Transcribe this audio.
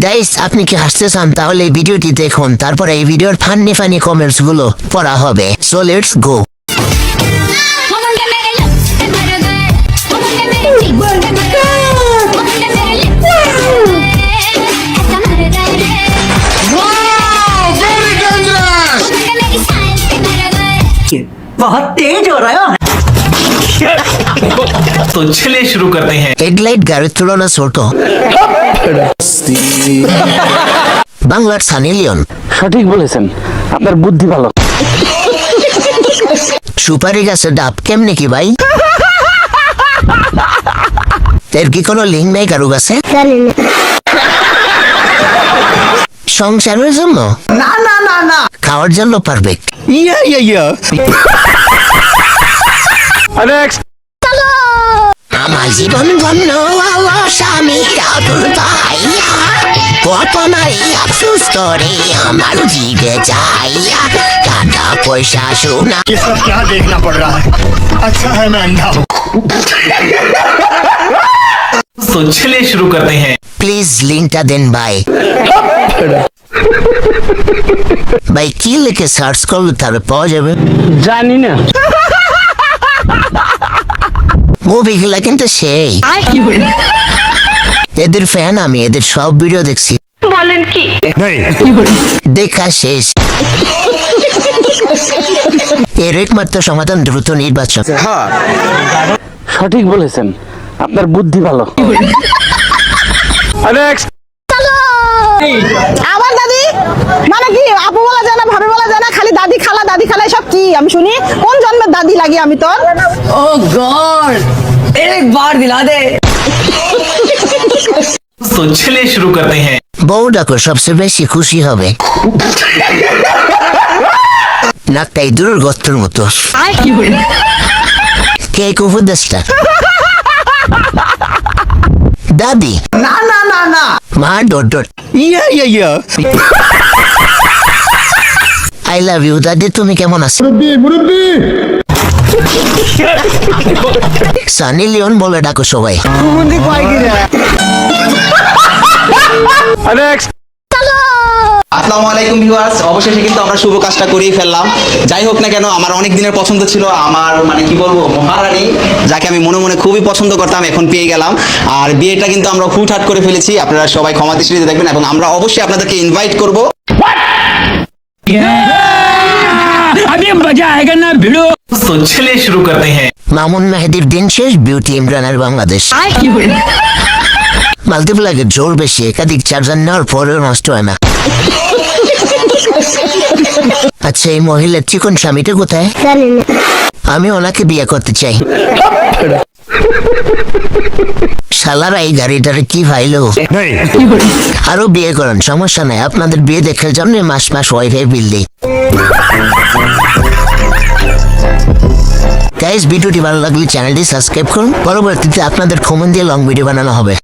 Guys আপনি কি হাসতে চান তাহলে এই ভিডিওটি দেখুন, তারপরে এই ভিডিওর ফানি কমেন্টস গুলো পড়া হবে। So let's go. बहुत तेज हो रहा है। तो चलिए शुरू करते हैं। হেডলাইট গাড়ির তুলনা ছোট। বাংলার সানি লিওন। সঠিক বলেছেন, আপনার বুদ্ধি ভালো। সুপারি গাছের ডাব কেমনে কি ভাই? এর কি কোনো লিঙ্ক নেই কারো কাছে? সংসারের জন্য ना ना ना ना খাওয়ার জন্য পারফেক্ট। আমার জীবন গণ্য স্বামী কত নারী আফসোস করে আমার জিগে যাইয়া টাকা পয়সা শোনা। ये सब क्या देखना पड़ रहा है? अच्छा है मैं अंधा हूँ। तो चलिए शुरू करते हैं। প্লিজ লিঙ্কটা দেন ভাই। ভাই কি লিখে সার্চ করলে তাহলে পাওয়া যাবে? জানি না। মুভিগুলা কিন্তু সেই। এদের ফ্যান আমি, এদের সব ভিডিও দেখছি। দেখা শেষ। এর একমাত্র সমাধান দ্রুত নির্বাচন। সঠিক বলেছেন, আপনার বুদ্ধি ভালো। আমার দাদি মানে কি আপু বলা যায় না, ভাবি বলা যায় না, খালি দাদি খালা সব কি আমি শুনি? কোন জন্মের দাদি লাগি আমি তোর? ओ गॉड एक बार दिला दे। तो चलिए शुरू करते हैं। বউ ডাকো সবচেয়ে বেশি খুশি হবে। নাকটাই দূরের গর্তের মতো। কে কুফুদেশটা? দাদি ना ना ना ना মা dot dot. I love you দাদি, তুমি কেমন আছো? সানি লিওন বলে ডাকো সবাই। আসসালামু আলাইকুম ভিউয়ার্স, অবশেষে কিন্তু আমরা শুভ কাজটা করেই ফেললাম। যাই হোক না কেন, আমার অনেক দিনের পছন্দ ছিল, আমার মানে কি বলবো মহারানী, যাকে আমি মনে মনে খুবই পছন্দ করতাম, এখন পেয়ে গেলাম। আর বিয়েটা কিন্তু আমরা হুটহাট করে ফেলেছি, আপনারা সবাই ক্ষমা দৃষ্টিতে দেখবেন এবং আমরা অবশ্যই আপনাদেরকে ইনভাইট করব। अभी मजा आएगा ना भिड़ो। तो चलिए शुरू करते हैं। মামুন মেহেদির দিন শেষ, বিউটি ইমরানের বাংলাদেশ। মাল্টিপ্লাগের জোর বেশি, একাধিক চার্জার নেওয়ার পরেও নষ্ট হয় না। আচ্ছা এই মহিলার চিকন স্বামীটা কোথায়? আমি ওনাকে বিয়ে করতে চাই। শালারা এই গাড়িটারে কি ভাইলো? আরো বিয়ে করেন, সমস্যা নাই, আপনাদের বিয়ে দেখার জন্য মাস ওয়াইফাই বিল দিই। গাইস ভিডিওটি ভালো লাগলে চ্যানেলটি সাবস্ক্রাইব করুন, পরবর্তীতে আপনাদের কমেন্ট দিয়ে লং ভিডিও বানানো হবে।